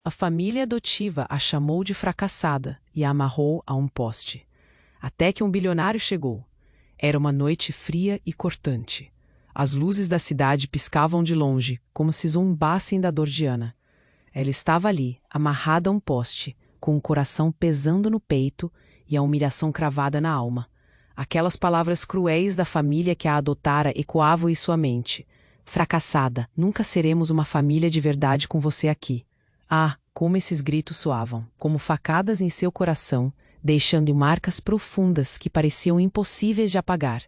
A família adotiva a chamou de fracassada e a amarrou a um poste. Até que um bilionário chegou. Era uma noite fria e cortante. As luzes da cidade piscavam de longe, como se zombassem da dor de Ana. Ela estava ali, amarrada a um poste, com o coração pesando no peito e a humilhação cravada na alma. Aquelas palavras cruéis da família que a adotara ecoavam em sua mente. Fracassada, nunca seremos uma família de verdade com você aqui. Ah, como esses gritos soavam, como facadas em seu coração, deixando marcas profundas que pareciam impossíveis de apagar.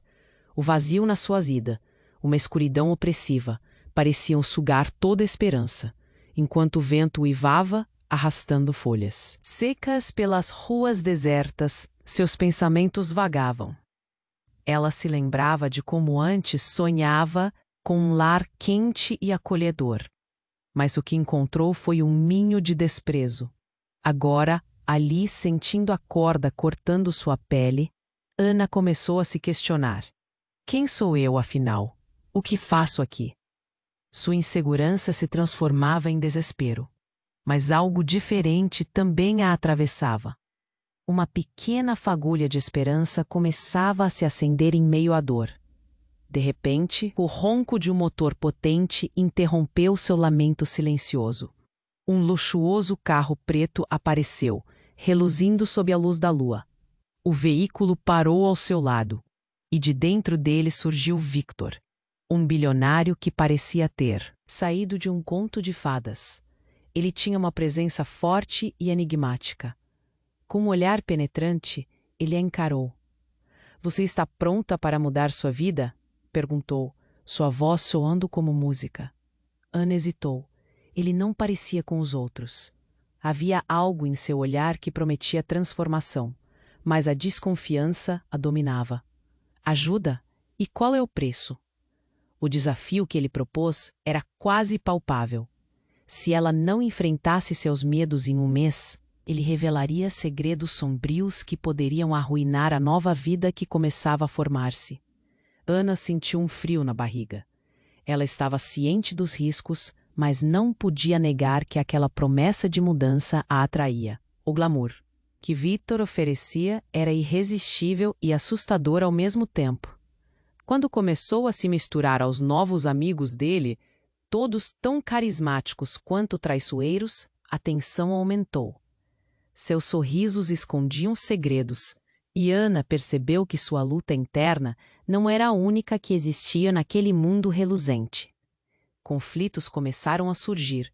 O vazio na sua vida, uma escuridão opressiva, pareciam sugar toda a esperança, enquanto o vento uivava, arrastando folhas. Secas pelas ruas desertas, seus pensamentos vagavam. Ela se lembrava de como antes sonhava com um lar quente e acolhedor. Mas o que encontrou foi um ninho de desprezo. Agora, ali sentindo a corda cortando sua pele, Ana começou a se questionar. Quem sou eu, afinal? O que faço aqui? Sua insegurança se transformava em desespero. Mas algo diferente também a atravessava. Uma pequena fagulha de esperança começava a se acender em meio à dor. De repente, o ronco de um motor potente interrompeu seu lamento silencioso. Um luxuoso carro preto apareceu, reluzindo sob a luz da lua. O veículo parou ao seu lado, e de dentro dele surgiu Victor, um bilionário que parecia ter saído de um conto de fadas. Ele tinha uma presença forte e enigmática. Com um olhar penetrante, ele a encarou. Você está pronta para mudar sua vida? Perguntou, sua voz soando como música. Ana hesitou. Ele não parecia com os outros. Havia algo em seu olhar que prometia transformação, mas a desconfiança a dominava. Ajuda? E qual é o preço? O desafio que ele propôs era quase palpável. Se ela não enfrentasse seus medos em um mês, ele revelaria segredos sombrios que poderiam arruinar a nova vida que começava a formar-se. Ana sentiu um frio na barriga. Ela estava ciente dos riscos, mas não podia negar que aquela promessa de mudança a atraía. O glamour que Victor oferecia era irresistível e assustador ao mesmo tempo. Quando começou a se misturar aos novos amigos dele, todos tão carismáticos quanto traiçoeiros, a tensão aumentou. Seus sorrisos escondiam segredos, e Ana percebeu que sua luta interna não era a única que existia naquele mundo reluzente. Conflitos começaram a surgir,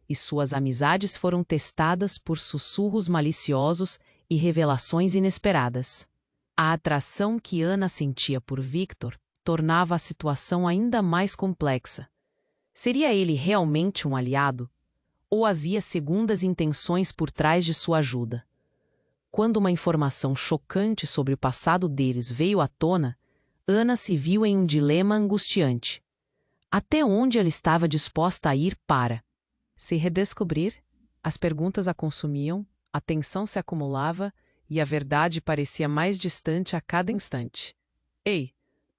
e suas amizades foram testadas por sussurros maliciosos e revelações inesperadas. A atração que Ana sentia por Victor tornava a situação ainda mais complexa. Seria ele realmente um aliado? Ou havia segundas intenções por trás de sua ajuda? Quando uma informação chocante sobre o passado deles veio à tona, Ana se viu em um dilema angustiante. Até onde ela estava disposta a ir para se redescobrir? As perguntas a consumiam, a tensão se acumulava e a verdade parecia mais distante a cada instante. Ei,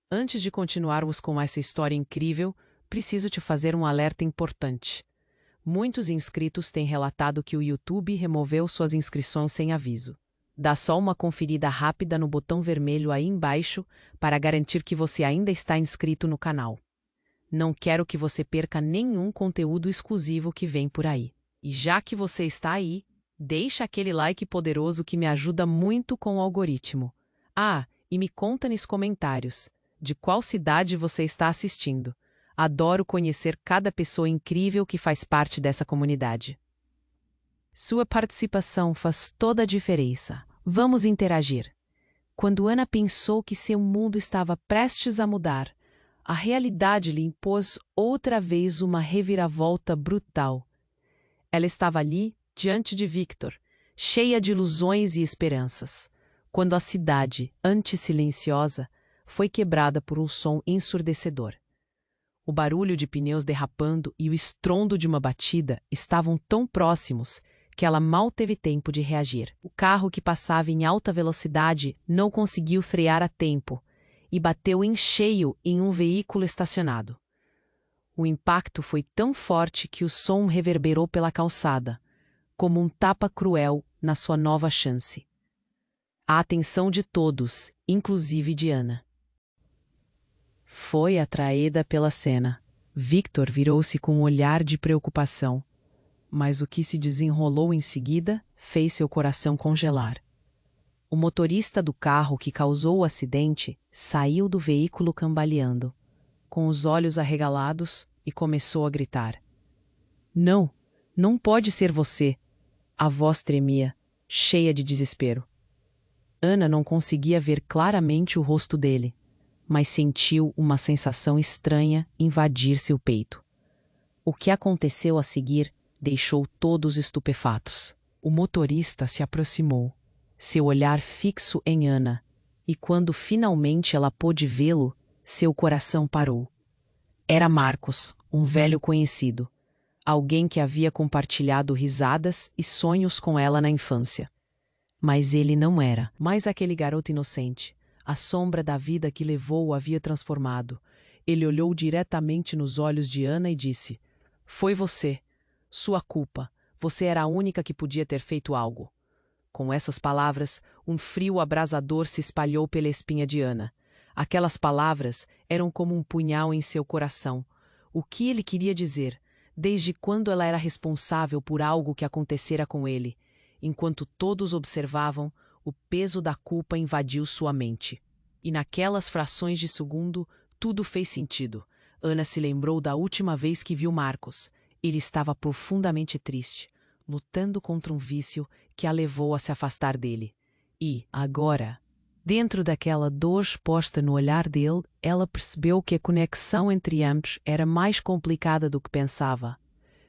antes de continuarmos com essa história incrível, preciso te fazer um alerta importante. Muitos inscritos têm relatado que o YouTube removeu suas inscrições sem aviso. Dá só uma conferida rápida no botão vermelho aí embaixo para garantir que você ainda está inscrito no canal. Não quero que você perca nenhum conteúdo exclusivo que vem por aí. E já que você está aí, deixa aquele like poderoso que me ajuda muito com o algoritmo. Ah, e me conta nos comentários de qual cidade você está assistindo. Adoro conhecer cada pessoa incrível que faz parte dessa comunidade. Sua participação faz toda a diferença. Vamos interagir. Quando Ana pensou que seu mundo estava prestes a mudar, a realidade lhe impôs outra vez uma reviravolta brutal. Ela estava ali, diante de Victor, cheia de ilusões e esperanças, quando a cidade, antes silenciosa, foi quebrada por um som ensurdecedor. O barulho de pneus derrapando e o estrondo de uma batida estavam tão próximos que ela mal teve tempo de reagir. O carro que passava em alta velocidade não conseguiu frear a tempo e bateu em cheio em um veículo estacionado. O impacto foi tão forte que o som reverberou pela calçada, como um tapa cruel na sua nova chance. A atenção de todos, inclusive de Ana. Foi atraída pela cena. Victor virou-se com um olhar de preocupação, mas o que se desenrolou em seguida fez seu coração congelar. O motorista do carro que causou o acidente saiu do veículo cambaleando, com os olhos arregalados, e começou a gritar. Não, não pode ser você! A voz tremia, cheia de desespero. Ana não conseguia ver claramente o rosto dele, mas sentiu uma sensação estranha invadir seu peito. O que aconteceu a seguir deixou todos estupefatos. O motorista se aproximou, seu olhar fixo em Ana, e quando finalmente ela pôde vê-lo, seu coração parou. Era Marcos, um velho conhecido, alguém que havia compartilhado risadas e sonhos com ela na infância. Mas ele não era mais aquele garoto inocente. A sombra da vida que levou o havia transformado. Ele olhou diretamente nos olhos de Ana e disse: Foi você. Sua culpa. Você era a única que podia ter feito algo. Com essas palavras, um frio abrasador se espalhou pela espinha de Ana. Aquelas palavras eram como um punhal em seu coração. O que ele queria dizer? Desde quando ela era responsável por algo que acontecera com ele? Enquanto todos observavam, o peso da culpa invadiu sua mente. E naquelas frações de segundo, tudo fez sentido. Ana se lembrou da última vez que viu Marcos. Ele estava profundamente triste, lutando contra um vício que a levou a se afastar dele. E, agora, dentro daquela dor exposta no olhar dele, ela percebeu que a conexão entre ambos era mais complicada do que pensava.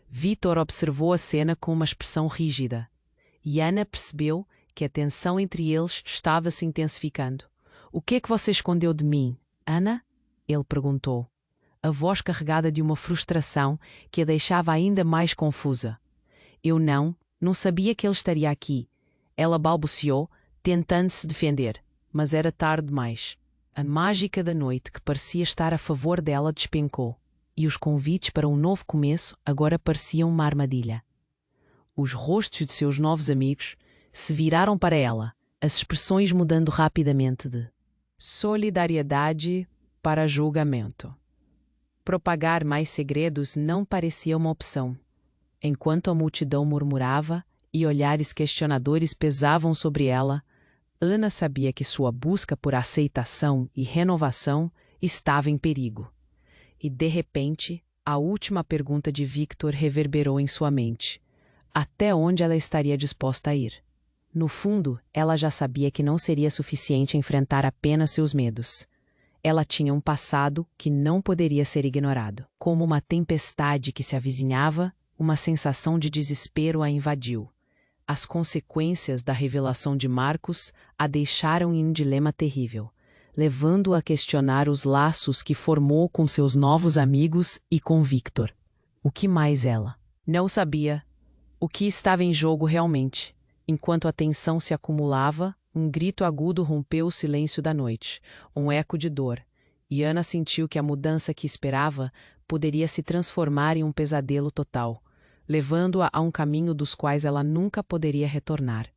Victor observou a cena com uma expressão rígida. E Ana percebeu que a tensão entre eles estava se intensificando. O que é que você escondeu de mim, Ana? Ele perguntou, a voz carregada de uma frustração que a deixava ainda mais confusa. Eu não sabia que ele estaria aqui. Ela balbuciou, tentando se defender, mas era tarde demais. A mágica da noite que parecia estar a favor dela despencou, e os convites para um novo começo agora pareciam uma armadilha. Os rostos de seus novos amigos se viraram para ela, as expressões mudando rapidamente de solidariedade para julgamento. Propagar mais segredos não parecia uma opção. Enquanto a multidão murmurava e olhares questionadores pesavam sobre ela, Ana sabia que sua busca por aceitação e renovação estava em perigo. E, de repente, a última pergunta de Victor reverberou em sua mente. Até onde ela estaria disposta a ir? No fundo, ela já sabia que não seria suficiente enfrentar apenas seus medos. Ela tinha um passado que não poderia ser ignorado. Como uma tempestade que se avizinhava, uma sensação de desespero a invadiu. As consequências da revelação de Marcos a deixaram em um dilema terrível, levando-a a questionar os laços que formou com seus novos amigos e com Victor. O que mais ela não sabia? O que estava em jogo realmente? Enquanto a tensão se acumulava, um grito agudo rompeu o silêncio da noite, um eco de dor, e Ana sentiu que a mudança que esperava poderia se transformar em um pesadelo total, levando-a a um caminho dos quais ela nunca poderia retornar.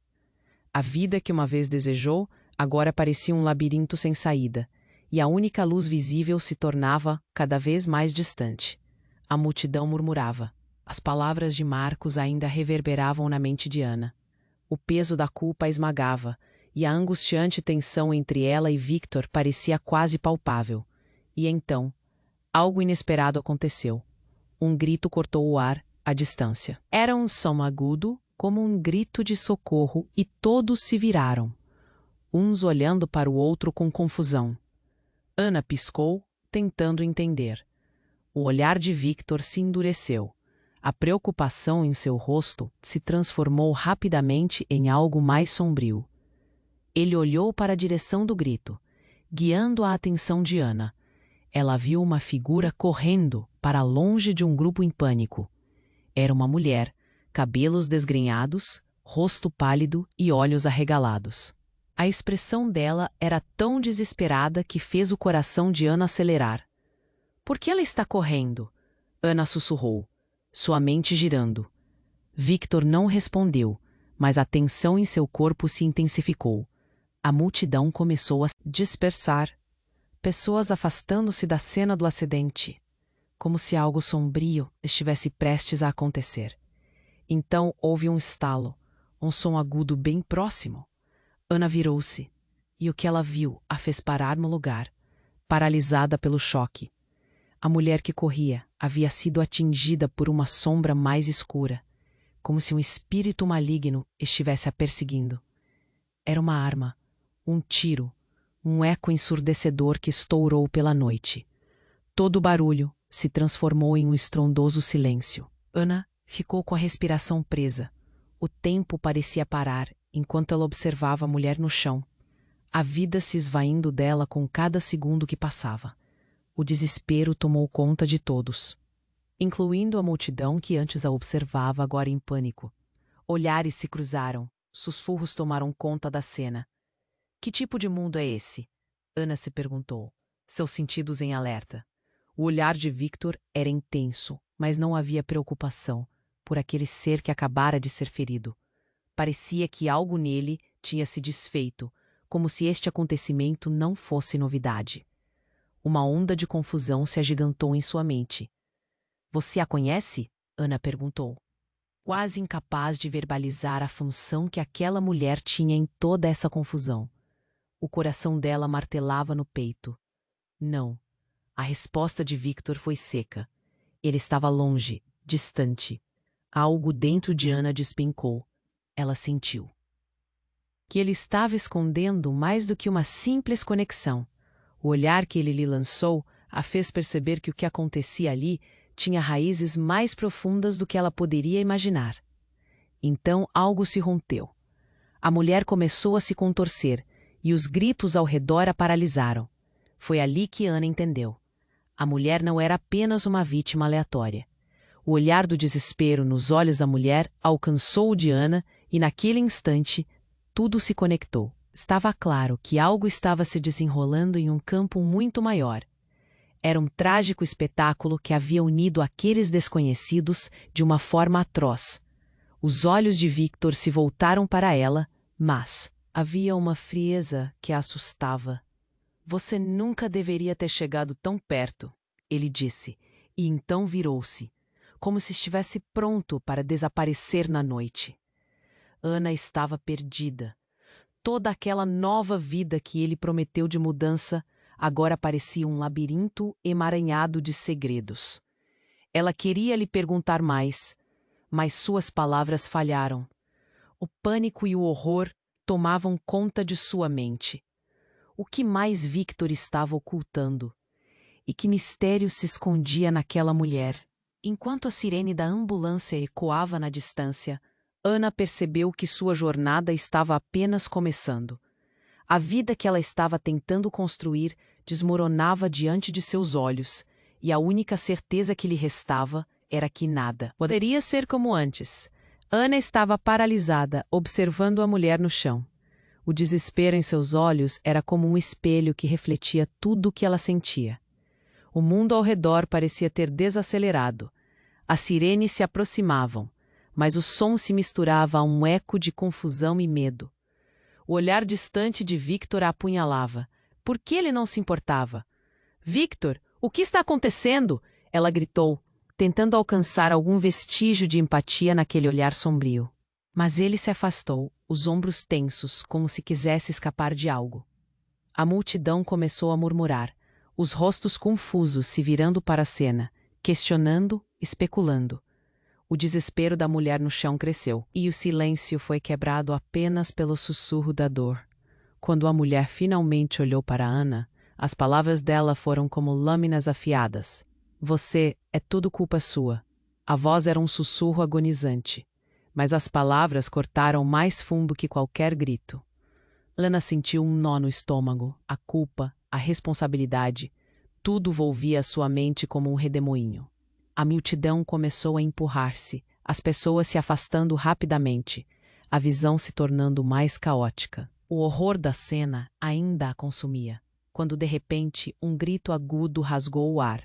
A vida que uma vez desejou, agora parecia um labirinto sem saída, e a única luz visível se tornava cada vez mais distante. A multidão murmurava. As palavras de Marcos ainda reverberavam na mente de Ana. O peso da culpa a esmagava, e a angustiante tensão entre ela e Victor parecia quase palpável. E então, algo inesperado aconteceu. Um grito cortou o ar, à distância. Era um som agudo, como um grito de socorro, e todos se viraram, uns olhando para o outro com confusão. Ana piscou, tentando entender. O olhar de Victor se endureceu. A preocupação em seu rosto se transformou rapidamente em algo mais sombrio. Ele olhou para a direção do grito, guiando a atenção de Ana. Ela viu uma figura correndo para longe de um grupo em pânico. Era uma mulher, cabelos desgrenhados, rosto pálido e olhos arregalados. A expressão dela era tão desesperada que fez o coração de Ana acelerar. — Por que ela está correndo? Ana sussurrou, sua mente girando. Victor não respondeu, mas a tensão em seu corpo se intensificou. A multidão começou a se dispersar, pessoas afastando-se da cena do acidente, como se algo sombrio estivesse prestes a acontecer. Então houve um estalo, um som agudo bem próximo. Ana virou-se, e o que ela viu a fez parar no lugar, paralisada pelo choque. A mulher que corria havia sido atingida por uma sombra mais escura, como se um espírito maligno estivesse a perseguindo. Era uma arma, um tiro, um eco ensurdecedor que estourou pela noite. Todo o barulho se transformou em um estrondoso silêncio. Ana ficou com a respiração presa. O tempo parecia parar enquanto ela observava a mulher no chão, a vida se esvaindo dela com cada segundo que passava. O desespero tomou conta de todos, incluindo a multidão que antes a observava agora em pânico. Olhares se cruzaram, sussurros tomaram conta da cena. Que tipo de mundo é esse? Ana se perguntou, seus sentidos em alerta. O olhar de Victor era intenso, mas não havia preocupação por aquele ser que acabara de ser ferido. Parecia que algo nele tinha se desfeito, como se este acontecimento não fosse novidade. Uma onda de confusão se agigantou em sua mente. Você a conhece? Ana perguntou, quase incapaz de verbalizar a função que aquela mulher tinha em toda essa confusão. O coração dela martelava no peito. Não. A resposta de Victor foi seca. Ele estava longe, distante. Algo dentro de Ana despencou. Ela sentiu que ele estava escondendo mais do que uma simples conexão. O olhar que ele lhe lançou a fez perceber que o que acontecia ali tinha raízes mais profundas do que ela poderia imaginar. Então algo se rompeu. A mulher começou a se contorcer e os gritos ao redor a paralisaram. Foi ali que Ana entendeu. A mulher não era apenas uma vítima aleatória. O olhar do desespero nos olhos da mulher alcançou o de Ana e, naquele instante, tudo se conectou. Estava claro que algo estava se desenrolando em um campo muito maior. Era um trágico espetáculo que havia unido aqueles desconhecidos de uma forma atroz. Os olhos de Victor se voltaram para ela, mas havia uma frieza que a assustava. Você nunca deveria ter chegado tão perto, ele disse, e então virou-se, como se estivesse pronto para desaparecer na noite. Ana estava perdida. Toda aquela nova vida que ele prometeu de mudança agora parecia um labirinto emaranhado de segredos. Ela queria lhe perguntar mais, mas suas palavras falharam. O pânico e o horror tomavam conta de sua mente. O que mais Victor estava ocultando? E que mistério se escondia naquela mulher? Enquanto a sirene da ambulância ecoava na distância, Ana percebeu que sua jornada estava apenas começando. A vida que ela estava tentando construir desmoronava diante de seus olhos, e a única certeza que lhe restava era que nada poderia ser como antes. Ana estava paralisada, observando a mulher no chão. O desespero em seus olhos era como um espelho que refletia tudo o que ela sentia. O mundo ao redor parecia ter desacelerado. As sirenes se aproximavam, mas o som se misturava a um eco de confusão e medo. O olhar distante de Victor a apunhalava. Por que ele não se importava? Victor, o que está acontecendo? Ela gritou, tentando alcançar algum vestígio de empatia naquele olhar sombrio. Mas ele se afastou, os ombros tensos, como se quisesse escapar de algo. A multidão começou a murmurar, os rostos confusos se virando para a cena, questionando, especulando. O desespero da mulher no chão cresceu, e o silêncio foi quebrado apenas pelo sussurro da dor. Quando a mulher finalmente olhou para Ana, as palavras dela foram como lâminas afiadas. Você, é tudo culpa sua. A voz era um sussurro agonizante, mas as palavras cortaram mais fundo que qualquer grito. Lana sentiu um nó no estômago, a culpa, a responsabilidade, tudo volvia a sua mente como um redemoinho. A multidão começou a empurrar-se, as pessoas se afastando rapidamente, a visão se tornando mais caótica. O horror da cena ainda a consumia, quando de repente um grito agudo rasgou o ar.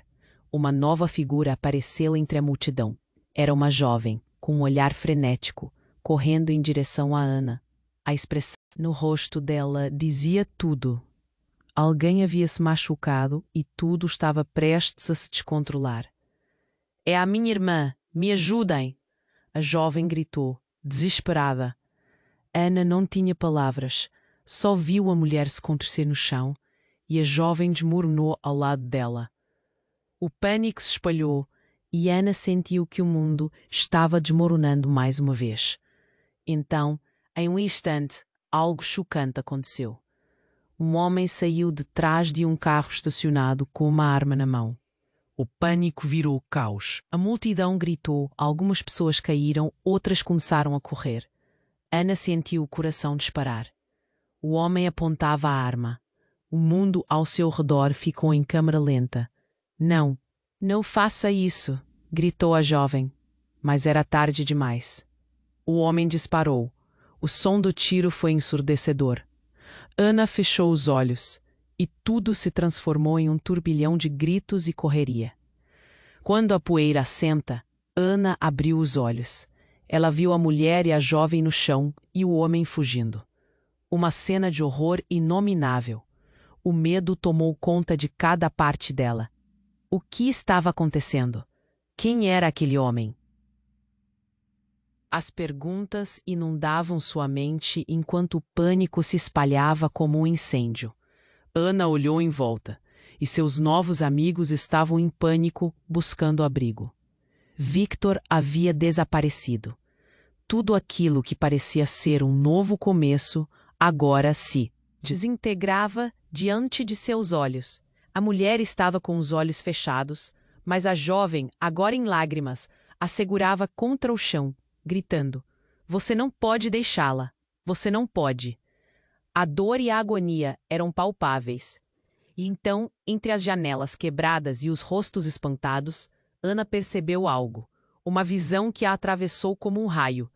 Uma nova figura apareceu entre a multidão. Era uma jovem, com um olhar frenético, correndo em direção a Ana. A expressão no rosto dela dizia tudo. Alguém havia se machucado e tudo estava prestes a se descontrolar. "É a minha irmã! Me ajudem!" A jovem gritou, desesperada. Ana não tinha palavras, só viu a mulher se contorcer no chão e a jovem desmoronou ao lado dela. O pânico se espalhou e Ana sentiu que o mundo estava desmoronando mais uma vez. Então, em um instante, algo chocante aconteceu. Um homem saiu de trás de um carro estacionado com uma arma na mão. O pânico virou caos. A multidão gritou, algumas pessoas caíram, outras começaram a correr. Ana sentiu o coração disparar. O homem apontava a arma. O mundo ao seu redor ficou em câmara lenta. "Não, não faça isso!" gritou a jovem. Mas era tarde demais. O homem disparou. O som do tiro foi ensurdecedor. Ana fechou os olhos e tudo se transformou em um turbilhão de gritos e correria. Quando a poeira assenta, Ana abriu os olhos. Ela viu a mulher e a jovem no chão e o homem fugindo. Uma cena de horror inominável. O medo tomou conta de cada parte dela. O que estava acontecendo? Quem era aquele homem? As perguntas inundavam sua mente enquanto o pânico se espalhava como um incêndio. Ana olhou em volta, e seus novos amigos estavam em pânico, buscando abrigo. Victor havia desaparecido. Tudo aquilo que parecia ser um novo começo, agora se desintegrava diante de seus olhos. A mulher estava com os olhos fechados, mas a jovem, agora em lágrimas, a segurava contra o chão, gritando: "Você não pode deixá-la! Você não pode!" A dor e a agonia eram palpáveis. E então, entre as janelas quebradas e os rostos espantados, Ana percebeu algo, uma visão que a atravessou como um raio.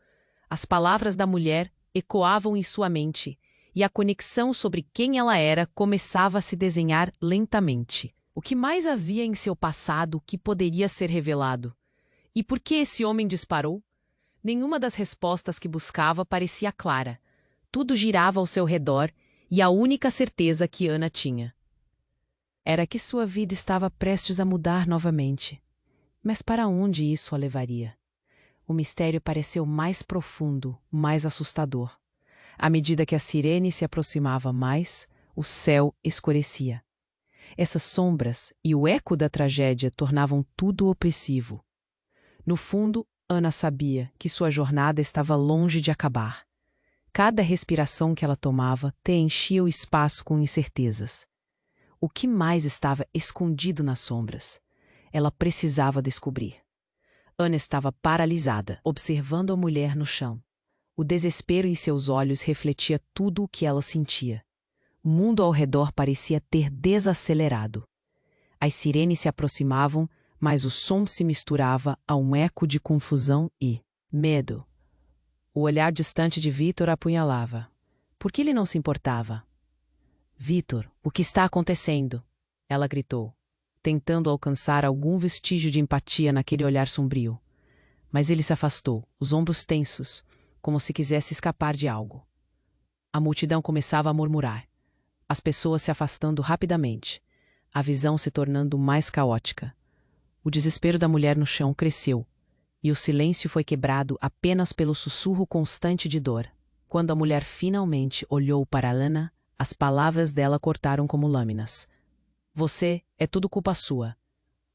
As palavras da mulher ecoavam em sua mente, e a conexão sobre quem ela era começava a se desenhar lentamente. O que mais havia em seu passado que poderia ser revelado? E por que esse homem disparou? Nenhuma das respostas que buscava parecia clara. Tudo girava ao seu redor e a única certeza que Ana tinha era que sua vida estava prestes a mudar novamente. Mas para onde isso a levaria? O mistério pareceu mais profundo, mais assustador. À medida que a sirene se aproximava mais, o céu escurecia. Essas sombras e o eco da tragédia tornavam tudo opressivo. No fundo, Ana sabia que sua jornada estava longe de acabar. Cada respiração que ela tomava preenchia o espaço com incertezas. O que mais estava escondido nas sombras? Ela precisava descobrir. Ana estava paralisada, observando a mulher no chão. O desespero em seus olhos refletia tudo o que ela sentia. O mundo ao redor parecia ter desacelerado. As sirenes se aproximavam, mas o som se misturava a um eco de confusão e medo. O olhar distante de Victor a apunhalava. Por que ele não se importava? "Victor, o que está acontecendo?" ela gritou, tentando alcançar algum vestígio de empatia naquele olhar sombrio. Mas ele se afastou, os ombros tensos, como se quisesse escapar de algo. A multidão começava a murmurar, as pessoas se afastando rapidamente, a visão se tornando mais caótica. O desespero da mulher no chão cresceu, e o silêncio foi quebrado apenas pelo sussurro constante de dor. Quando a mulher finalmente olhou para Ana, as palavras dela cortaram como lâminas. "Você, é tudo culpa sua."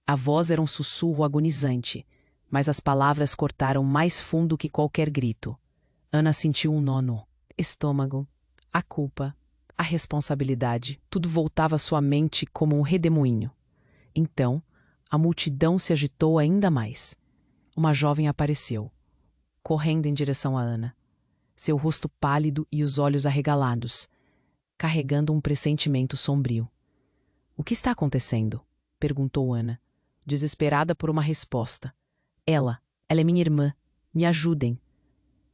A voz era um sussurro agonizante, mas as palavras cortaram mais fundo que qualquer grito. Ana sentiu um nó no estômago. A culpa, a responsabilidade, tudo voltava à sua mente como um redemoinho. Então, a multidão se agitou ainda mais. Uma jovem apareceu, correndo em direção a Ana, seu rosto pálido e os olhos arregalados, carregando um pressentimento sombrio. "O que está acontecendo?" perguntou Ana, desesperada por uma resposta. Ela é minha irmã. Me ajudem."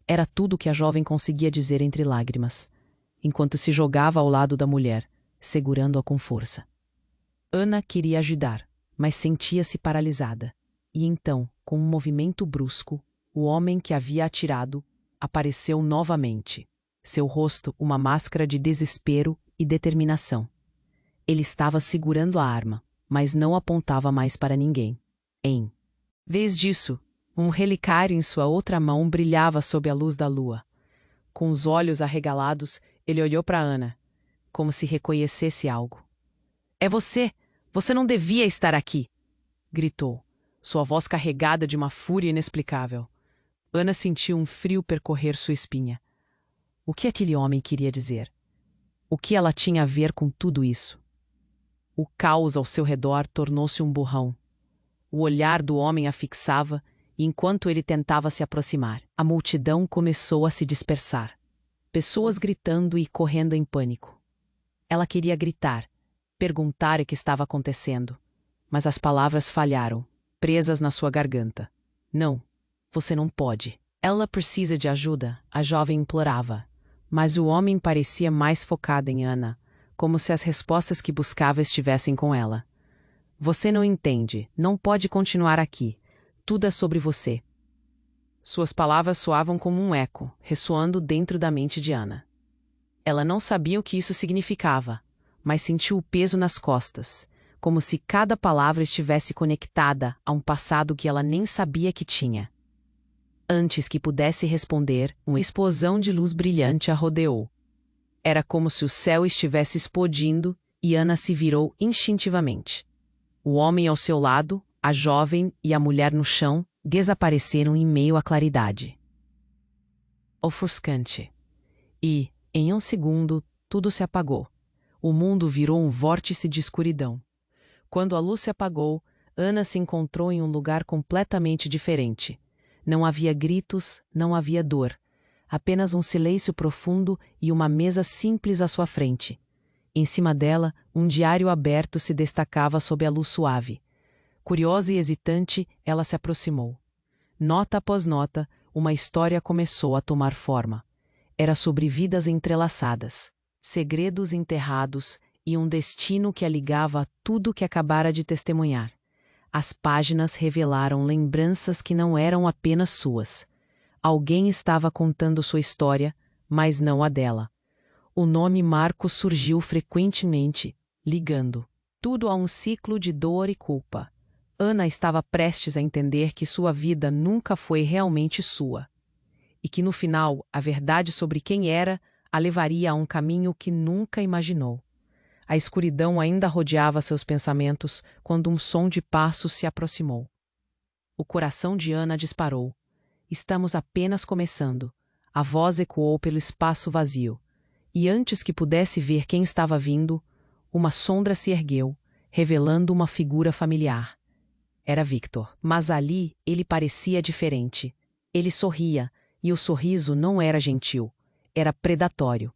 Era tudo o que a jovem conseguia dizer entre lágrimas, enquanto se jogava ao lado da mulher, segurando-a com força. Ana queria ajudar, mas sentia-se paralisada. E então, com um movimento brusco, o homem que havia atirado apareceu novamente. Seu rosto uma máscara de desespero e determinação. Ele estava segurando a arma, mas não apontava mais para ninguém. Em vez disso, um relicário em sua outra mão brilhava sob a luz da lua. Com os olhos arregalados, ele olhou para Ana, como se reconhecesse algo. "É você! Você não devia estar aqui!" gritou, sua voz carregada de uma fúria inexplicável. Ana sentiu um frio percorrer sua espinha. O que aquele homem queria dizer? O que ela tinha a ver com tudo isso? O caos ao seu redor tornou-se um borrão. O olhar do homem a fixava, e enquanto ele tentava se aproximar, a multidão começou a se dispersar. Pessoas gritando e correndo em pânico. Ela queria gritar, perguntar o que estava acontecendo, mas as palavras falharam, presas na sua garganta. "Não, você não pode. Ela precisa de ajuda", a jovem implorava. Mas o homem parecia mais focado em Ana, como se as respostas que buscava estivessem com ela. "Você não entende, não pode continuar aqui. Tudo é sobre você." Suas palavras soavam como um eco, ressoando dentro da mente de Ana. Ela não sabia o que isso significava, mas sentiu o peso nas costas, como se cada palavra estivesse conectada a um passado que ela nem sabia que tinha. Antes que pudesse responder, uma explosão de luz brilhante a rodeou. Era como se o céu estivesse explodindo e Ana se virou instintivamente. O homem ao seu lado, a jovem e a mulher no chão, desapareceram em meio à claridade ofuscante. E, em um segundo, tudo se apagou. O mundo virou um vórtice de escuridão. Quando a luz se apagou, Ana se encontrou em um lugar completamente diferente. Não havia gritos, não havia dor. Apenas um silêncio profundo e uma mesa simples à sua frente. Em cima dela, um diário aberto se destacava sob a luz suave. Curiosa e hesitante, ela se aproximou. Nota após nota, uma história começou a tomar forma. Era sobre vidas entrelaçadas, segredos enterrados e um destino que a ligava a tudo que acabara de testemunhar. As páginas revelaram lembranças que não eram apenas suas. Alguém estava contando sua história, mas não a dela. O nome Marcos surgiu frequentemente, ligando tudo a um ciclo de dor e culpa. Ana estava prestes a entender que sua vida nunca foi realmente sua. E que no final, a verdade sobre quem era a levaria a um caminho que nunca imaginou. A escuridão ainda rodeava seus pensamentos quando um som de passos se aproximou. O coração de Ana disparou. "Estamos apenas começando." A voz ecoou pelo espaço vazio. E antes que pudesse ver quem estava vindo, uma sombra se ergueu, revelando uma figura familiar. Era Victor. Mas ali ele parecia diferente. Ele sorria, e o sorriso não era gentil. Era predatório.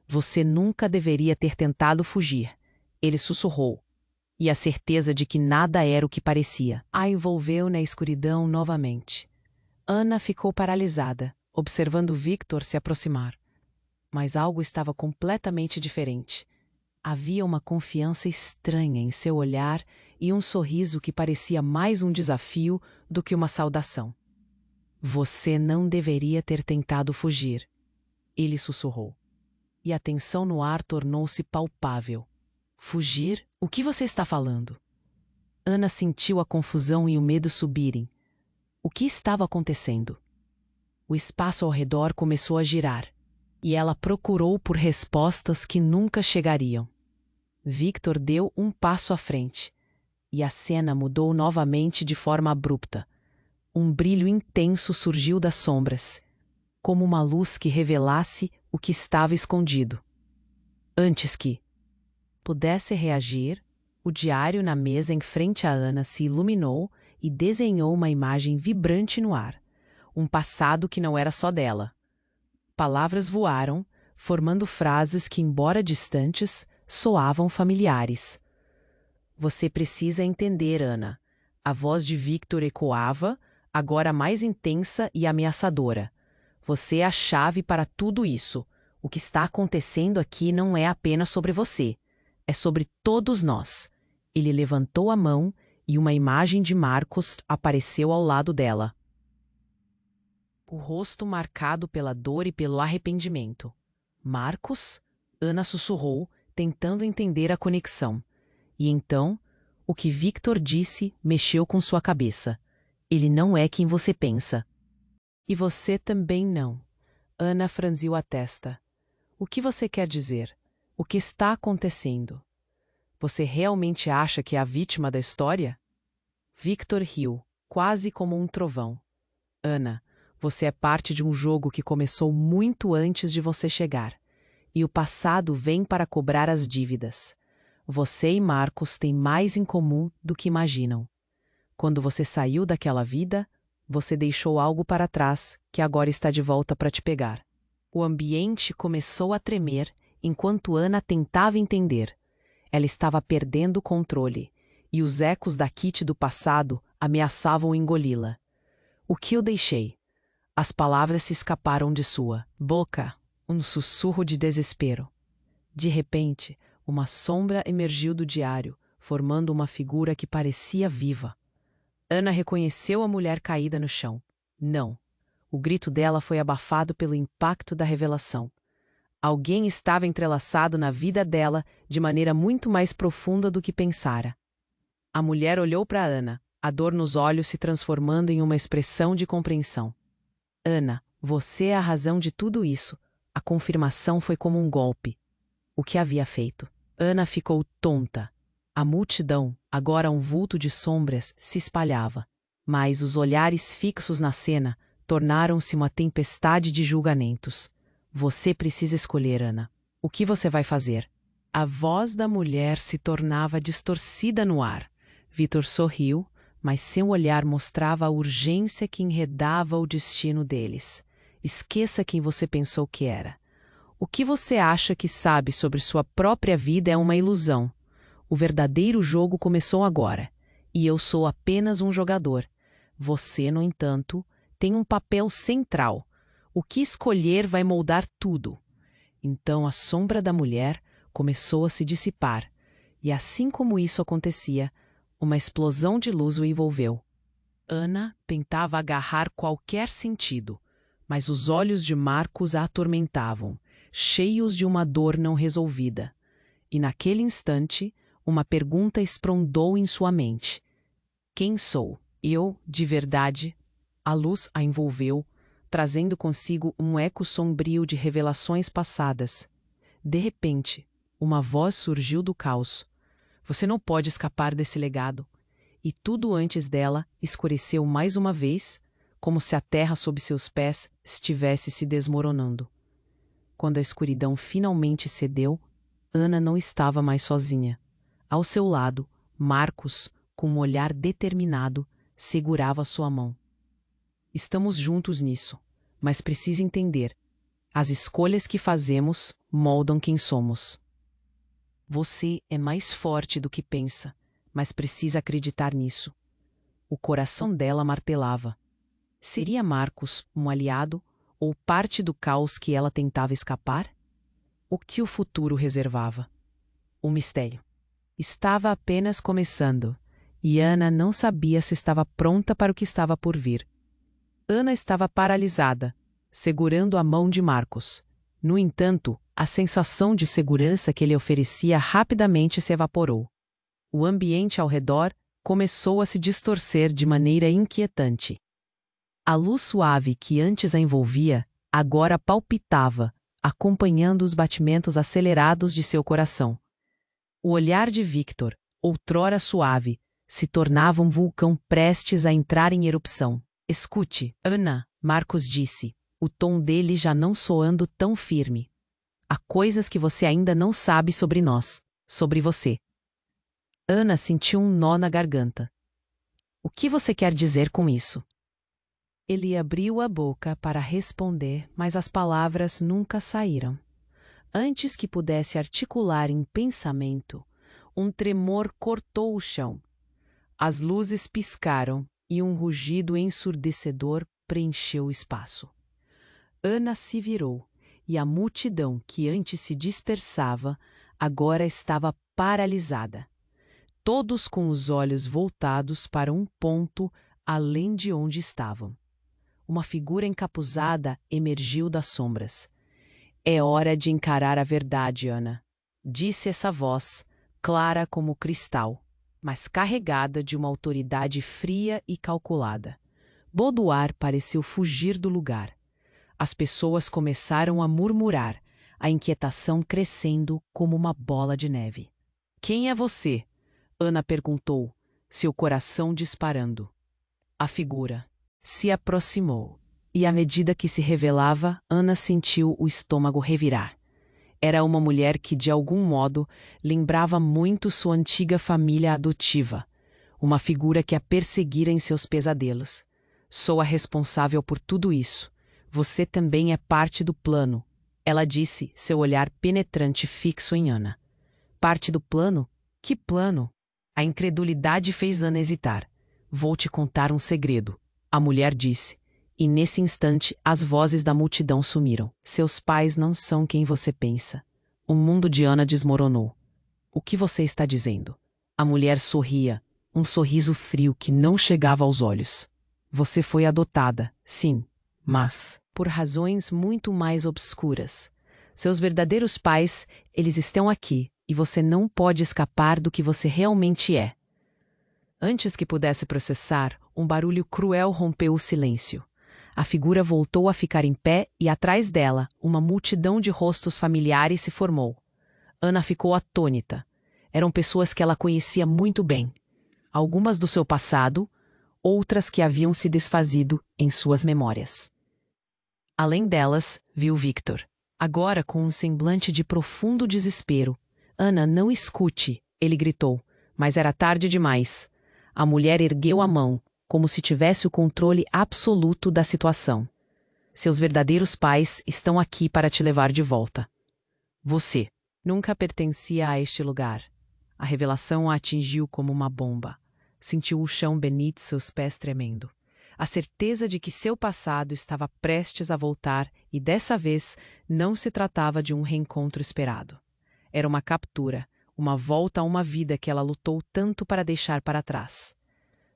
"Você nunca deveria ter tentado fugir", ele sussurrou. E a certeza de que nada era o que parecia a envolveu na escuridão novamente. Ana ficou paralisada, observando Victor se aproximar. Mas algo estava completamente diferente. Havia uma confiança estranha em seu olhar e um sorriso que parecia mais um desafio do que uma saudação. "Você não deveria ter tentado fugir", ele sussurrou. E a tensão no ar tornou-se palpável. "Fugir? O que você está falando?" Ana sentiu a confusão e o medo subirem. O que estava acontecendo? O espaço ao redor começou a girar, e ela procurou por respostas que nunca chegariam. Victor deu um passo à frente, e a cena mudou novamente de forma abrupta. Um brilho intenso surgiu das sombras, como uma luz que revelasse o que estava escondido. Antes que pudesse reagir, o diário na mesa em frente a Ana se iluminou e desenhou uma imagem vibrante no ar. Um passado que não era só dela. Palavras voaram, formando frases que, embora distantes, soavam familiares. "Você precisa entender, Ana." A voz de Victor ecoava, agora mais intensa e ameaçadora. "Você é a chave para tudo isso. O que está acontecendo aqui não é apenas sobre você. É sobre todos nós." Ele levantou a mão e uma imagem de Marcos apareceu ao lado dela. o rosto marcado pela dor e pelo arrependimento. Marcos? Ana sussurrou, tentando entender a conexão. E então, o que Victor disse mexeu com sua cabeça. Ele não é quem você pensa. E você também não. Ana franziu a testa. O que você quer dizer? O que está acontecendo? Você realmente acha que é a vítima da história? Victor riu, quase como um trovão. Ana, você é parte de um jogo que começou muito antes de você chegar. E o passado vem para cobrar as dívidas. Você e Marcos têm mais em comum do que imaginam. Quando você saiu daquela vida, você deixou algo para trás que agora está de volta para te pegar. O ambiente começou a tremer enquanto Ana tentava entender. Ela estava perdendo o controle, e os ecos da Kitty do passado ameaçavam engoli-la. O que eu deixei? As palavras se escaparam de sua boca, um sussurro de desespero. De repente, uma sombra emergiu do diário, formando uma figura que parecia viva. Ana reconheceu a mulher caída no chão. Não. O grito dela foi abafado pelo impacto da revelação. Alguém estava entrelaçado na vida dela de maneira muito mais profunda do que pensara. A mulher olhou para Ana, a dor nos olhos se transformando em uma expressão de compreensão. Ana, você é a razão de tudo isso. A confirmação foi como um golpe. O que havia feito? Ana ficou tonta. A multidão, agora um vulto de sombras, se espalhava. Mas os olhares fixos na cena tornaram-se uma tempestade de julgamentos. Você precisa escolher, Ana. O que você vai fazer? A voz da mulher se tornava distorcida no ar. Victor sorriu, mas seu olhar mostrava a urgência que enredava o destino deles. Esqueça quem você pensou que era. O que você acha que sabe sobre sua própria vida é uma ilusão. O verdadeiro jogo começou agora, e eu sou apenas um jogador. Você, no entanto, tem um papel central. O que escolher vai moldar tudo. Então a sombra da mulher começou a se dissipar, e assim como isso acontecia, uma explosão de luz o envolveu. Ana tentava agarrar qualquer sentido, mas os olhos de Marcos a atormentavam, cheios de uma dor não resolvida. E naquele instante, uma pergunta esprondou em sua mente. Quem sou? Eu, de verdade? A luz a envolveu, trazendo consigo um eco sombrio de revelações passadas. De repente, uma voz surgiu do caos. Você não pode escapar desse legado. E tudo antes dela escureceu mais uma vez, como se a terra sob seus pés estivesse se desmoronando. Quando a escuridão finalmente cedeu, Ana não estava mais sozinha. Ao seu lado, Marcos, com um olhar determinado, segurava sua mão. Estamos juntos nisso, mas precisa entender. As escolhas que fazemos moldam quem somos. Você é mais forte do que pensa, mas precisa acreditar nisso. O coração dela martelava. Seria Marcos um aliado ou parte do caos que ela tentava escapar? O que o futuro reservava? O mistério. Estava apenas começando, e Ana não sabia se estava pronta para o que estava por vir. Ana estava paralisada, segurando a mão de Marcos. No entanto, a sensação de segurança que ele oferecia rapidamente se evaporou. O ambiente ao redor começou a se distorcer de maneira inquietante. A luz suave que antes a envolvia, agora palpitava, acompanhando os batimentos acelerados de seu coração. O olhar de Victor, outrora suave, se tornava um vulcão prestes a entrar em erupção. Escute, Ana, Marcos disse, o tom dele já não soando tão firme. Há coisas que você ainda não sabe sobre nós, sobre você. Ana sentiu um nó na garganta. O que você quer dizer com isso? Ele abriu a boca para responder, mas as palavras nunca saíram. Antes que pudesse articular em pensamento, um tremor cortou o chão. As luzes piscaram e um rugido ensurdecedor preencheu o espaço. Ana se virou, e a multidão que antes se dispersava, agora estava paralisada. Todos com os olhos voltados para um ponto além de onde estavam. uma figura encapuzada emergiu das sombras. É hora de encarar a verdade, Ana, disse essa voz, clara como cristal, mas carregada de uma autoridade fria e calculada. Baudoir pareceu fugir do lugar. As pessoas começaram a murmurar, a inquietação crescendo como uma bola de neve. Quem é você? Ana perguntou, seu coração disparando. A figura se aproximou, e à medida que se revelava, Ana sentiu o estômago revirar. Era uma mulher que, de algum modo, lembrava muito sua antiga família adotiva, uma figura que a perseguira em seus pesadelos. Sou a responsável por tudo isso. Você também é parte do plano, ela disse, seu olhar penetrante fixo em Ana. Parte do plano? Que plano? A incredulidade fez Ana hesitar. Vou te contar um segredo, a mulher disse, e nesse instante as vozes da multidão sumiram. Seus pais não são quem você pensa. O mundo de Ana desmoronou. O que você está dizendo? A mulher sorria, um sorriso frio que não chegava aos olhos. Você foi adotada, sim, mas por razões muito mais obscuras. Seus verdadeiros pais, eles estão aqui, e você não pode escapar do que você realmente é. Antes que pudesse processar, um barulho cruel rompeu o silêncio. A figura voltou a ficar em pé e atrás dela, uma multidão de rostos familiares se formou. Ana ficou atônita. Eram pessoas que ela conhecia muito bem. Algumas do seu passado, outras que haviam se desfazido em suas memórias. Além delas, viu Victor, agora com um semblante de profundo desespero. Ana, não escute, ele gritou, mas era tarde demais. A mulher ergueu a mão, como se tivesse o controle absoluto da situação. Seus verdadeiros pais estão aqui para te levar de volta. Você nunca pertencia a este lugar. A revelação a atingiu como uma bomba. Sentiu o chão beneath seus pés tremendo. A certeza de que seu passado estava prestes a voltar e dessa vez não se tratava de um reencontro esperado. Era uma captura, uma volta a uma vida que ela lutou tanto para deixar para trás.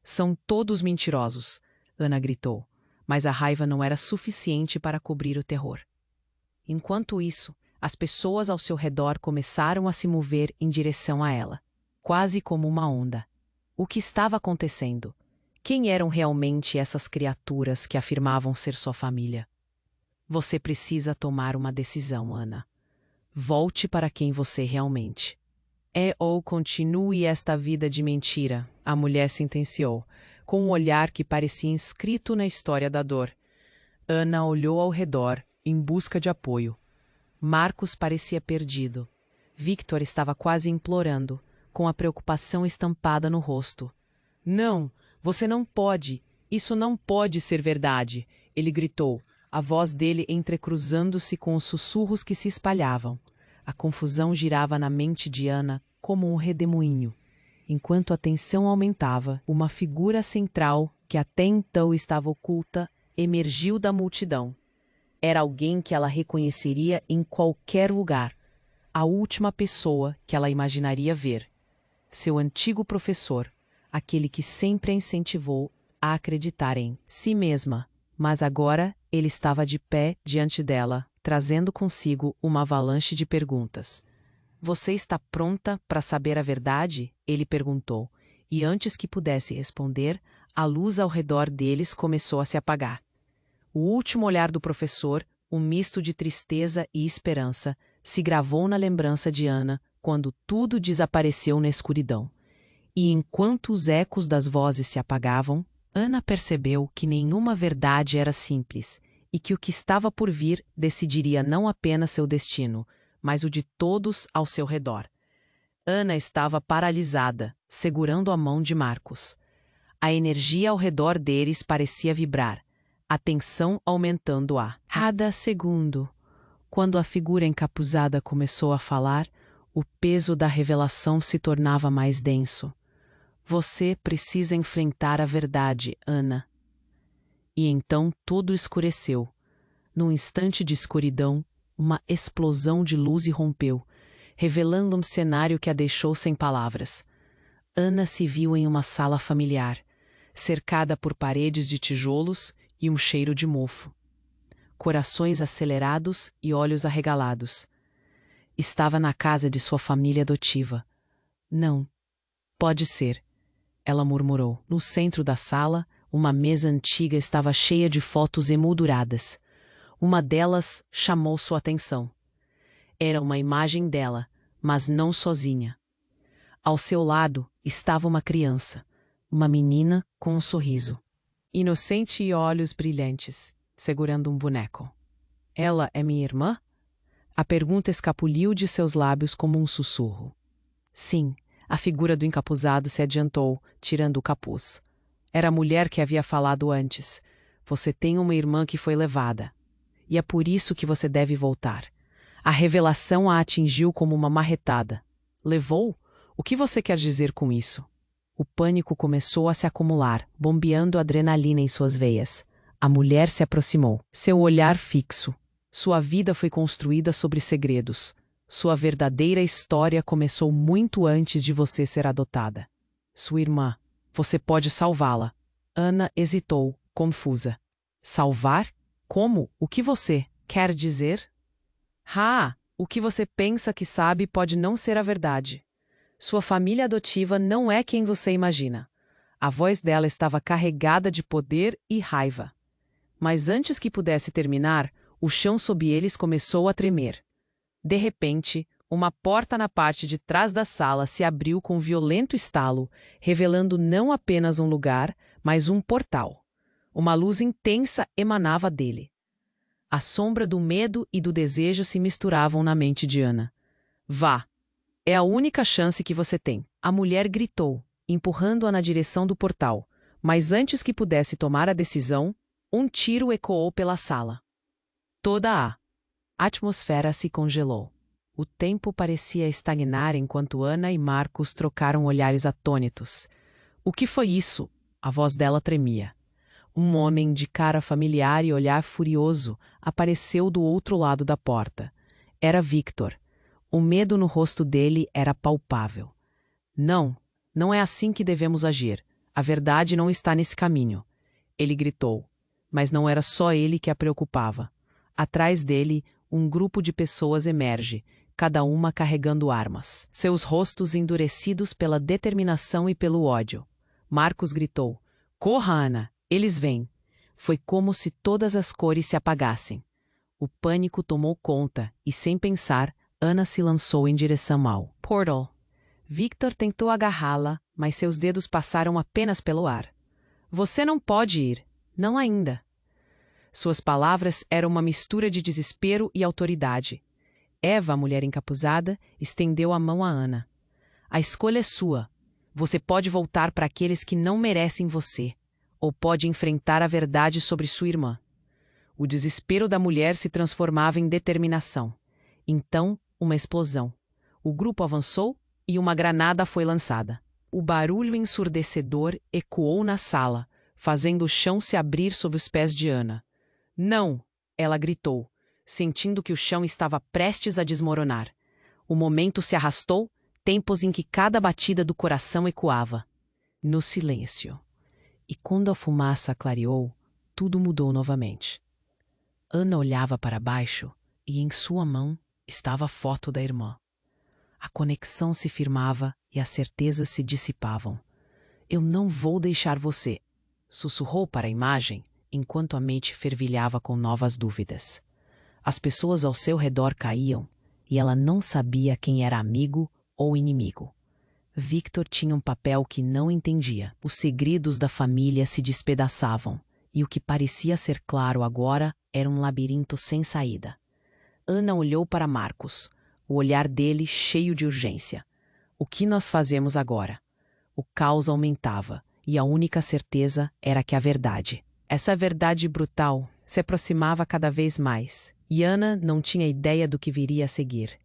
São todos mentirosos, Ana gritou, mas a raiva não era suficiente para cobrir o terror. Enquanto isso, as pessoas ao seu redor começaram a se mover em direção a ela, quase como uma onda. O que estava acontecendo? Quem eram realmente essas criaturas que afirmavam ser sua família? Você precisa tomar uma decisão, Ana. Volte para quem você realmente é ou continue esta vida de mentira, a mulher sentenciou, com um olhar que parecia inscrito na história da dor. Ana olhou ao redor, em busca de apoio. Marcos parecia perdido. Victor estava quase implorando, com a preocupação estampada no rosto. Não, você não pode. Isso não pode ser verdade, ele gritou, a voz dele entrecruzando-se com os sussurros que se espalhavam. A confusão girava na mente de Ana como um redemoinho. Enquanto a tensão aumentava, uma figura central, que até então estava oculta, emergiu da multidão. Era alguém que ela reconheceria em qualquer lugar. A última pessoa que ela imaginaria ver. Seu antigo professor, aquele que sempre a incentivou a acreditar em si mesma. Mas agora ele estava de pé diante dela, trazendo consigo uma avalanche de perguntas. Você está pronta para saber a verdade? Ele perguntou, e antes que pudesse responder, a luz ao redor deles começou a se apagar. O último olhar do professor, um misto de tristeza e esperança, se gravou na lembrança de Ana quando tudo desapareceu na escuridão. E enquanto os ecos das vozes se apagavam, Ana percebeu que nenhuma verdade era simples e que o que estava por vir decidiria não apenas seu destino, mas o de todos ao seu redor. Ana estava paralisada, segurando a mão de Marcos. A energia ao redor deles parecia vibrar, a tensão aumentando a cada segundo. Quando a figura encapuzada começou a falar, o peso da revelação se tornava mais denso. Você precisa enfrentar a verdade, Ana. E então tudo escureceu. Num instante de escuridão, uma explosão de luz irrompeu, revelando um cenário que a deixou sem palavras. Ana se viu em uma sala familiar, cercada por paredes de tijolos e um cheiro de mofo. Corações acelerados e olhos arregalados. Estava na casa de sua família adotiva. Não, pode ser, ela murmurou. No centro da sala, uma mesa antiga estava cheia de fotos emolduradas. Uma delas chamou sua atenção. Era uma imagem dela, mas não sozinha. Ao seu lado estava uma criança, uma menina com um sorriso, inocente e olhos brilhantes, segurando um boneco. Ela é minha irmã? A pergunta escapuliu de seus lábios como um sussurro. Sim, a figura do encapuzado se adiantou, tirando o capuz. Era a mulher que havia falado antes. Você tem uma irmã que foi levada. E é por isso que você deve voltar. A revelação a atingiu como uma marretada. Levou? O que você quer dizer com isso? O pânico começou a se acumular, bombeando adrenalina em suas veias. A mulher se aproximou, seu olhar fixo. Sua vida foi construída sobre segredos. Sua verdadeira história começou muito antes de você ser adotada. Sua irmã. Você pode salvá-la. Ana hesitou, confusa. Salvar? Como? O que você quer dizer? O que você pensa que sabe pode não ser a verdade. Sua família adotiva não é quem você imagina. A voz dela estava carregada de poder e raiva. Mas antes que pudesse terminar, o chão sob eles começou a tremer. De repente, uma porta na parte de trás da sala se abriu com um violento estalo, revelando não apenas um lugar, mas um portal. Uma luz intensa emanava dele. A sombra do medo e do desejo se misturavam na mente de Ana. Vá! É a única chance que você tem. A mulher gritou, empurrando-a na direção do portal. Mas antes que pudesse tomar a decisão, um tiro ecoou pela sala. Toda a atmosfera se congelou. O tempo parecia estagnar enquanto Ana e Marcos trocaram olhares atônitos. O que foi isso? A voz dela tremia. Um homem de cara familiar e olhar furioso apareceu do outro lado da porta. Era Victor. O medo no rosto dele era palpável. Não, não é assim que devemos agir. A verdade não está nesse caminho. Ele gritou. Mas não era só ele que a preocupava. Atrás dele, um grupo de pessoas emerge, cada uma carregando armas. Seus rostos endurecidos pela determinação e pelo ódio. Marcos gritou. Corra, Ana! Eles vêm! Foi como se todas as cores se apagassem. O pânico tomou conta e, sem pensar, Ana se lançou em direção ao portal. Victor tentou agarrá-la, mas seus dedos passaram apenas pelo ar. Você não pode ir. Não ainda. Suas palavras eram uma mistura de desespero e autoridade. Eva, a mulher encapuzada, estendeu a mão a Ana. A escolha é sua. Você pode voltar para aqueles que não merecem você, ou pode enfrentar a verdade sobre sua irmã. O desespero da mulher se transformava em determinação. Então, uma explosão. O grupo avançou e uma granada foi lançada. O barulho ensurdecedor ecoou na sala, fazendo o chão se abrir sob os pés de Ana. Não! Ela gritou, sentindo que o chão estava prestes a desmoronar. O momento se arrastou, tempos em que cada batida do coração ecoava. No silêncio. E quando a fumaça clareou, tudo mudou novamente. Ana olhava para baixo e em sua mão estava a foto da irmã. A conexão se firmava e as certezas se dissipavam. Eu não vou deixar você, sussurrou para a imagem, enquanto a mente fervilhava com novas dúvidas. As pessoas ao seu redor caíam, e ela não sabia quem era amigo ou inimigo. Victor tinha um papel que não entendia. Os segredos da família se despedaçavam, e o que parecia ser claro agora era um labirinto sem saída. Ana olhou para Marcos, o olhar dele cheio de urgência. O que nós fazemos agora? O caos aumentava, e a única certeza era que a verdade, essa verdade brutal, se aproximava cada vez mais, e Ana não tinha ideia do que viria a seguir.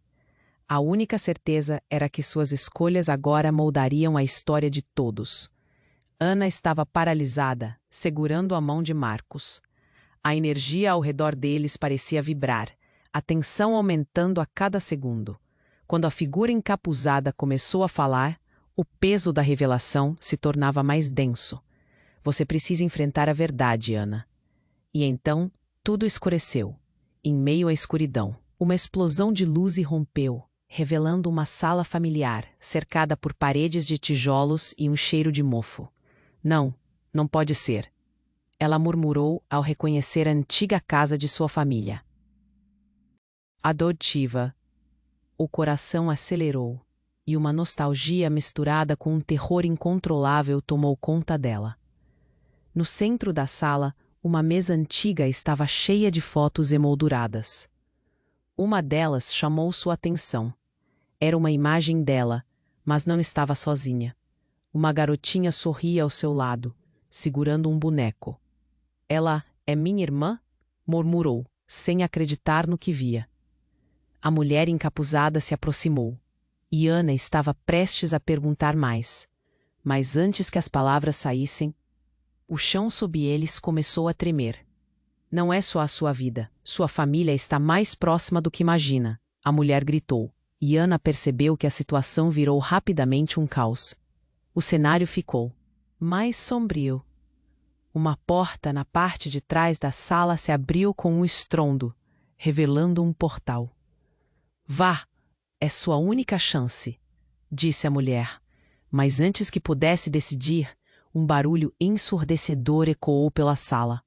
A única certeza era que suas escolhas agora moldariam a história de todos. Ana estava paralisada, segurando a mão de Marcos. A energia ao redor deles parecia vibrar, a tensão aumentando a cada segundo. Quando a figura encapuzada começou a falar, o peso da revelação se tornava mais denso. Você precisa enfrentar a verdade, Ana. E então, tudo escureceu. Em meio à escuridão, uma explosão de luz irrompeu, revelando uma sala familiar, cercada por paredes de tijolos e um cheiro de mofo. Não, não pode ser. Ela murmurou ao reconhecer a antiga casa de sua família. Adotiva. O coração acelerou, e uma nostalgia misturada com um terror incontrolável tomou conta dela. No centro da sala, uma mesa antiga estava cheia de fotos emolduradas. Uma delas chamou sua atenção. Era uma imagem dela, mas não estava sozinha. Uma garotinha sorria ao seu lado, segurando um boneco. Ela é minha irmã? Murmurou, sem acreditar no que via. A mulher encapuzada se aproximou, e Ana estava prestes a perguntar mais. Mas antes que as palavras saíssem, o chão sob eles começou a tremer. Não é só a sua vida, sua família está mais próxima do que imagina, a mulher gritou, e Ana percebeu que a situação virou rapidamente um caos. O cenário ficou mais sombrio. Uma porta na parte de trás da sala se abriu com um estrondo, revelando um portal. Vá, é sua única chance, disse a mulher. Mas antes que pudesse decidir, um barulho ensurdecedor ecoou pela sala.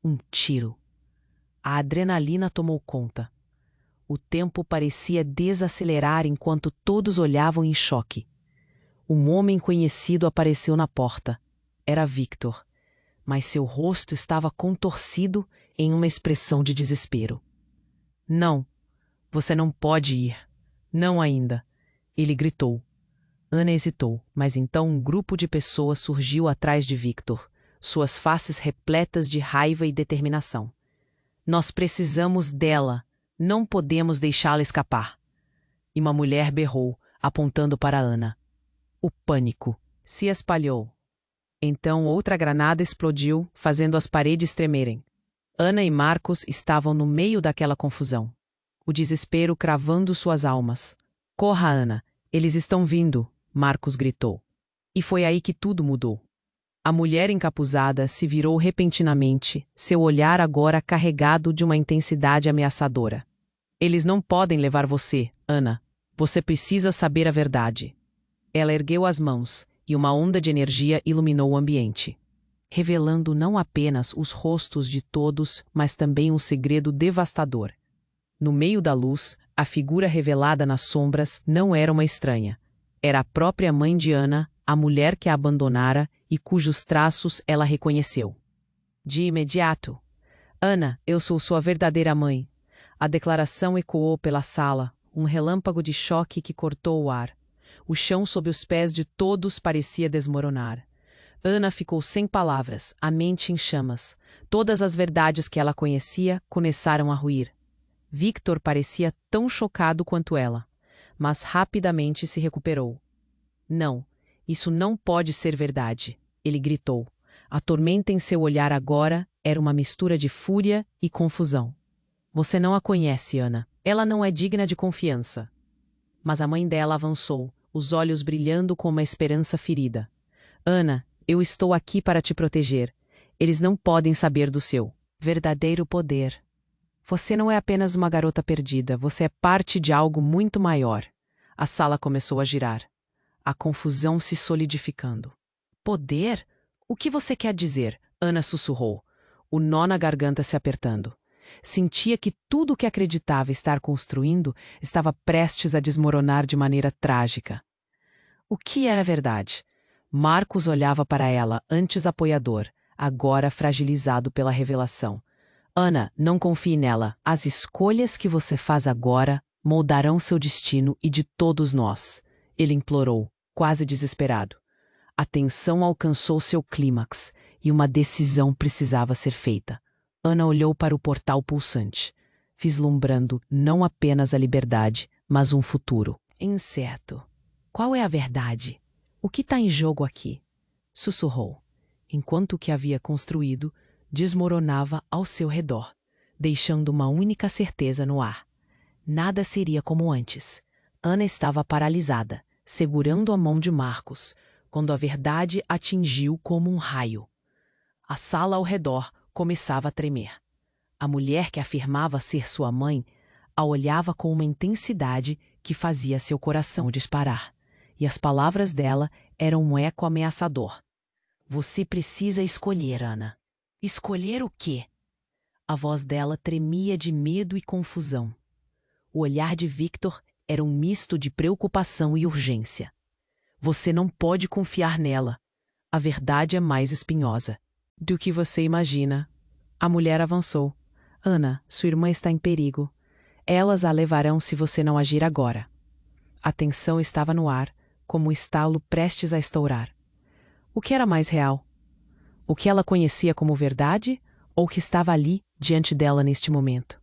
Um tiro. A adrenalina tomou conta. O tempo parecia desacelerar enquanto todos olhavam em choque. Um homem conhecido apareceu na porta. Era Victor, mas seu rosto estava contorcido em uma expressão de desespero. Não, você não pode ir. Não ainda, ele gritou. Ana hesitou, mas então um grupo de pessoas surgiu atrás de Victor, suas faces repletas de raiva e determinação. Nós precisamos dela, não podemos deixá-la escapar. E uma mulher berrou, apontando para Ana. O pânico se espalhou. Então outra granada explodiu, fazendo as paredes tremerem. Ana e Marcos estavam no meio daquela confusão. O desespero cravando suas almas. Corra, Ana, eles estão vindo, Marcos gritou. E foi aí que tudo mudou. A mulher encapuzada se virou repentinamente, seu olhar agora carregado de uma intensidade ameaçadora. Eles não podem levar você, Ana. Você precisa saber a verdade. Ela ergueu as mãos, e uma onda de energia iluminou o ambiente, revelando não apenas os rostos de todos, mas também um segredo devastador. No meio da luz, a figura revelada nas sombras não era uma estranha. Era a própria mãe de Ana, a mulher que a abandonara e cujos traços ela reconheceu. De imediato. Ana, eu sou sua verdadeira mãe. A declaração ecoou pela sala, um relâmpago de choque que cortou o ar. O chão sob os pés de todos parecia desmoronar. Ana ficou sem palavras, a mente em chamas. Todas as verdades que ela conhecia começaram a ruir. Victor parecia tão chocado quanto ela, mas rapidamente se recuperou. Não, isso não pode ser verdade, ele gritou. A tormenta em seu olhar agora era uma mistura de fúria e confusão. Você não a conhece, Ana. Ela não é digna de confiança. Mas a mãe dela avançou, os olhos brilhando com uma esperança ferida. Ana, eu estou aqui para te proteger. Eles não podem saber do seu verdadeiro poder. Você não é apenas uma garota perdida, você é parte de algo muito maior. A sala começou a girar. A confusão se solidificando. Poder? O que você quer dizer? Ana sussurrou, o nó na garganta se apertando. Sentia que tudo o que acreditava estar construindo estava prestes a desmoronar de maneira trágica. O que era verdade? Marcos olhava para ela, antes apoiador, agora fragilizado pela revelação. Ana, não confie nela. As escolhas que você faz agora moldarão seu destino e de todos nós. Ele implorou, quase desesperado. A tensão alcançou seu clímax e uma decisão precisava ser feita. Ana olhou para o portal pulsante, vislumbrando não apenas a liberdade, mas um futuro incerto. Qual é a verdade? O que está em jogo aqui? Sussurrou, enquanto o que havia construído desmoronava ao seu redor, deixando uma única certeza no ar. Nada seria como antes. Ana estava paralisada, segurando a mão de Marcos, quando a verdade atingiu como um raio. A sala ao redor começava a tremer. A mulher que afirmava ser sua mãe a olhava com uma intensidade que fazia seu coração disparar. E as palavras dela eram um eco ameaçador. Você precisa escolher, Ana. Escolher o quê? A voz dela tremia de medo e confusão. O olhar de Victor era um misto de preocupação e urgência. Você não pode confiar nela. A verdade é mais espinhosa do que você imagina. A mulher avançou. Ana, sua irmã está em perigo. Elas a levarão se você não agir agora. A tensão estava no ar, como um estalo prestes a estourar. O que era mais real? O que ela conhecia como verdade ou o que estava ali diante dela neste momento?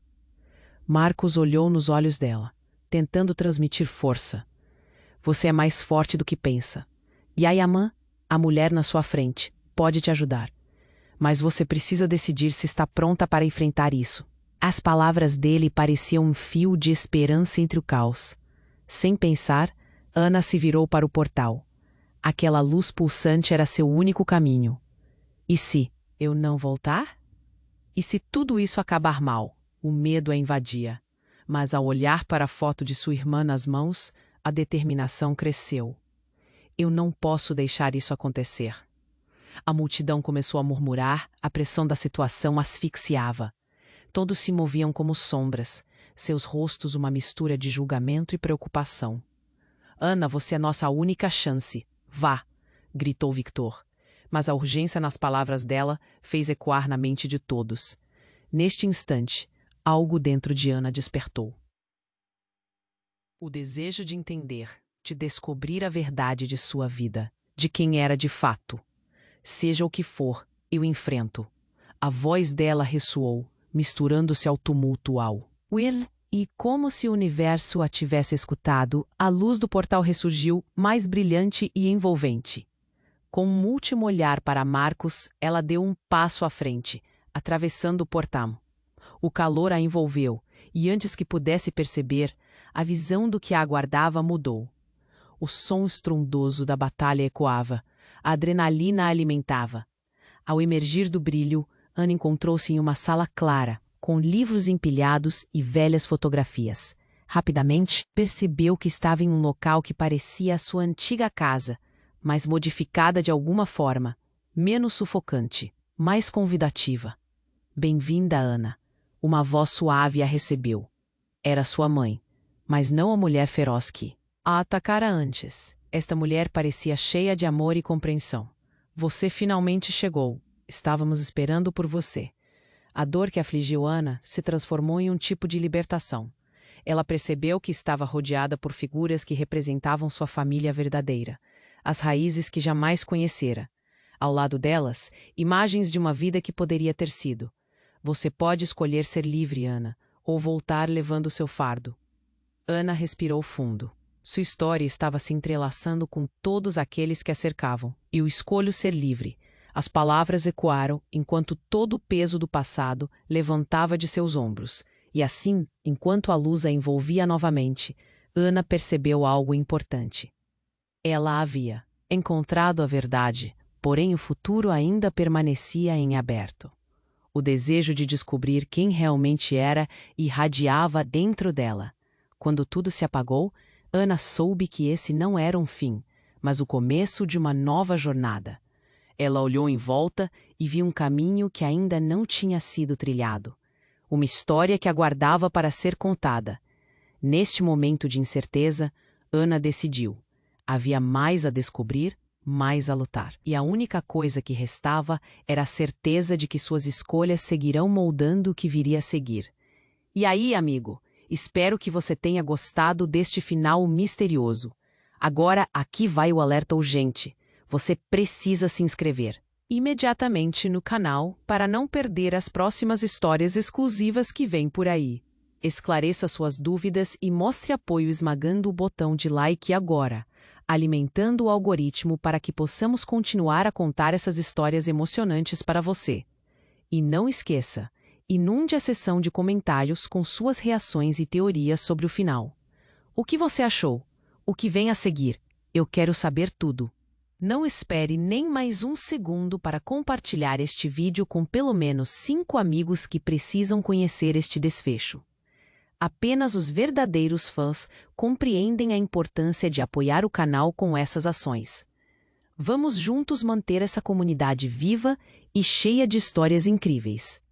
Marcos olhou nos olhos dela, tentando transmitir força. Você é mais forte do que pensa. Yayamã, a mulher na sua frente, pode te ajudar. Mas você precisa decidir se está pronta para enfrentar isso. As palavras dele pareciam um fio de esperança entre o caos. Sem pensar, Ana se virou para o portal. Aquela luz pulsante era seu único caminho. E se eu não voltar? E se tudo isso acabar mal? O medo a invadia. Mas ao olhar para a foto de sua irmã nas mãos, a determinação cresceu. Eu não posso deixar isso acontecer. A multidão começou a murmurar, a pressão da situação asfixiava. Todos se moviam como sombras, seus rostos uma mistura de julgamento e preocupação. Ana, você é nossa única chance. Vá! Gritou Victor. Mas a urgência nas palavras dela fez ecoar na mente de todos. Neste instante, algo dentro de Ana despertou. O desejo de entender, de descobrir a verdade de sua vida, de quem era de fato. Seja o que for, eu enfrento. A voz dela ressoou, misturando-se ao tumultual. Will, e como se o universo a tivesse escutado, a luz do portal ressurgiu, mais brilhante e envolvente. Com um último olhar para Marcos, ela deu um passo à frente, atravessando o portão. O calor a envolveu, e antes que pudesse perceber, a visão do que a aguardava mudou. O som estrondoso da batalha ecoava, a adrenalina a alimentava. Ao emergir do brilho, Ana encontrou-se em uma sala clara, com livros empilhados e velhas fotografias. Rapidamente, percebeu que estava em um local que parecia a sua antiga casa, mas modificada de alguma forma, menos sufocante, mais convidativa. Bem-vinda, Ana. Uma voz suave a recebeu. Era sua mãe, mas não a mulher feroz que a atacara antes. Esta mulher parecia cheia de amor e compreensão. Você finalmente chegou. Estávamos esperando por você. A dor que afligiu Ana se transformou em um tipo de libertação. Ela percebeu que estava rodeada por figuras que representavam sua família verdadeira, as raízes que jamais conhecera. Ao lado delas, imagens de uma vida que poderia ter sido. Você pode escolher ser livre, Ana, ou voltar levando seu fardo. Ana respirou fundo. Sua história estava se entrelaçando com todos aqueles que a cercavam. Eu escolho ser livre. As palavras ecoaram enquanto todo o peso do passado levantava de seus ombros. E assim, enquanto a luz a envolvia novamente, Ana percebeu algo importante. Ela havia encontrado a verdade, porém o futuro ainda permanecia em aberto. O desejo de descobrir quem realmente era irradiava dentro dela. Quando tudo se apagou, Ana soube que esse não era um fim, mas o começo de uma nova jornada. Ela olhou em volta e viu um caminho que ainda não tinha sido trilhado. Uma história que aguardava para ser contada. Neste momento de incerteza, Ana decidiu. Havia mais a descobrir, mais a lutar. E a única coisa que restava era a certeza de que suas escolhas seguirão moldando o que viria a seguir. E aí, amigo, espero que você tenha gostado deste final misterioso. Agora, aqui vai o alerta urgente. Você precisa se inscrever imediatamente no canal para não perder as próximas histórias exclusivas que vêm por aí. Esclareça suas dúvidas e mostre apoio esmagando o botão de like agora, alimentando o algoritmo para que possamos continuar a contar essas histórias emocionantes para você. E não esqueça, inunde a seção de comentários com suas reações e teorias sobre o final. O que você achou? O que vem a seguir? Eu quero saber tudo. Não espere nem mais um segundo para compartilhar este vídeo com pelo menos 5 amigos que precisam conhecer este desfecho. Apenas os verdadeiros fãs compreendem a importância de apoiar o canal com essas ações. Vamos juntos manter essa comunidade viva e cheia de histórias incríveis.